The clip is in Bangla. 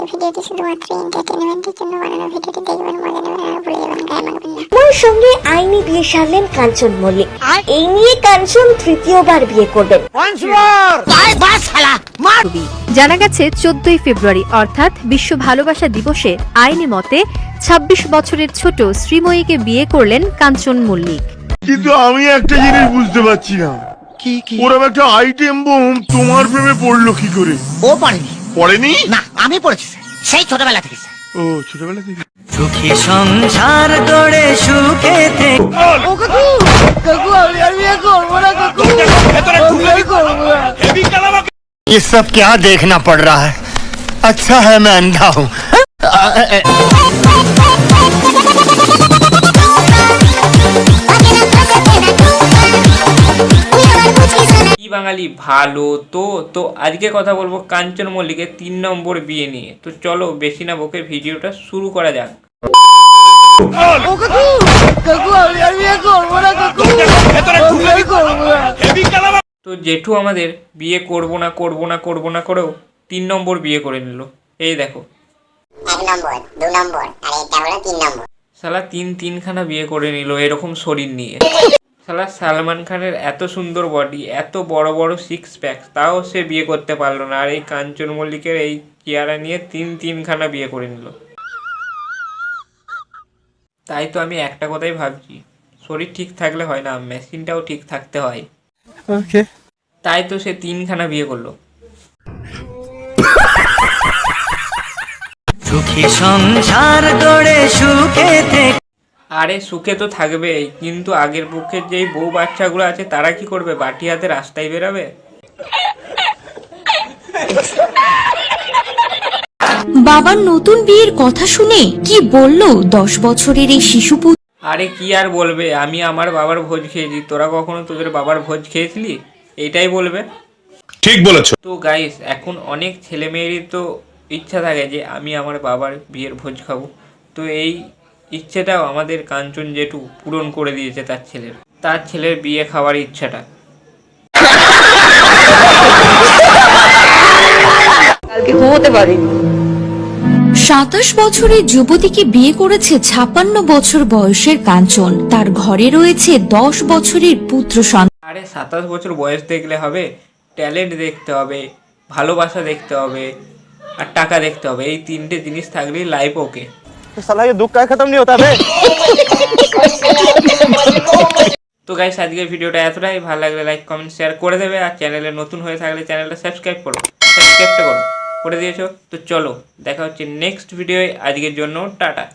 এই ভিডিওটি শুধুমাত্র এন্টারটেইনমেন্টের জন্য বানানো। ভিডিওটি দেখবেন, মজা নেবেন আর ভুলে যাবেন, গায়ে মাখবেন না। আমার সঙ্গে আইনি বিয়ে সারলেন কাঞ্চন মল্লিক। এই নিয়ে কাঞ্চন তৃতীয়বার বিয়ে করবেন। জানা গেছে 14ই ফেব্রুয়ারি অর্থাৎ বিশ্ব ভালোবাসা দিবসে আইনি মতে 26 বছরের ছোট শ্রীময়ীকে বিয়ে করলেন কাঞ্চন মল্লিক। কিন্তু আমি একটা জিনিস বুঝতে পারছি না, ওরকম একটা আইটেম বোম তোমার প্রেমে পড়লো কি করে? ও পড়েনি। পড়েনি? না, আমি পড়েছি সেই ছোটবেলা থেকে। ও ছোটবেলা থেকে। সুখী সংসার গড়ে সুখে থেকে ये सब क्या देखना पड़ रहा है? अच्छा है मैं अंधा हूँ। কি বাঙালি ভালো তো তো আজকে কথা বলবো কাঞ্চন মল্লিকের 3 নম্বর বিয়ে নিয়ে। তো চলো বেশি না বকে ভিডিওটা শুরু করা যাক। তো জেঠু আমাদের বিয়ে করবো না করেও 3 নম্বর বিয়ে করে নিল। এই দেখো, 1 নম্বর 2 নম্বর আর এটা হলো 3 নম্বর। শালা তিনখানা বিয়ে করে নিল এরকম শরীর নিয়ে। শালা সালমান খানের এত সুন্দর বডি, এত বড় বড় 6 প্যাক, তাও সে বিয়ে করতে পারলো না। আর এই কাঞ্চন মল্লিকের এই চেহারা নিয়ে তিনখানা বিয়ে করে নিল। তাই তো আমি একটা কথাই ভাবছি, শরীর ঠিক থাকলে হয় না, মেশিনটাও ঠিক থাকতে হয়। তাই তো সে 3খানা বিয়ে করলো। সুখী সংসার গড়ে সুখে থেকে আরে সুখে তো থাকবেই, কিন্তু আগের পক্ষের যেই বউ বাচ্চাগুলো আছে তারা কি করবে? বাটি হাতে রাস্তায় বেরাবে। বাবার নতুন বিয়ের কথা শুনে কি বললো 10 বছরের এই শিশু পুত্র? আরে কি আর বলবে, আমি আমার বাবার ভোজ খেয়েছি, তোরা কখনো তোদের বাবার ভোজ খেয়েছিলি? এটাই বলবে। ঠিক বলেছো। তো গাইস, এখন অনেক ছেলে মেয়েরই তো ইচ্ছা থাকে যে আমি আমার বাবার বিয়ের ভোজ খাবো। তো এই ইচ্ছেটাও আমাদের কাঞ্চন জেঠু পূরণ করে দিয়েছে তার ছেলের বিয়ে খাওয়ার ইচ্ছাটা। কালকে ঘুমোতে পারিনি। 27 বছরের যুবতীকে বিয়ে করেছে 56 বছর বয়সের কাঞ্চন। তার ঘরে রয়েছে 10 বছরের পুত্র সন্তান। আরে 27 বছর বয়স দেখলে হবে? ট্যালেন্ট দেখতে হবে, ভালোবাসা দেখতে হবে, আর টাকা দেখতে হবে। এই 3টে জিনিস থাকলেই লাইফ ওকে। তো গাইস, আজকের ভিডিওটা এতটাই। ভালো লাগলে লাইক কমেন্ট শেয়ার করে দেবে, আর চ্যানেলে নতুন হয়ে থাকলে চ্যানেলটা সাবস্ক্রাইব করে দিয়েছো। তো চলো দেখা হচ্ছে নেক্সট ভিডিওয়। আজকের জন্য টাটা।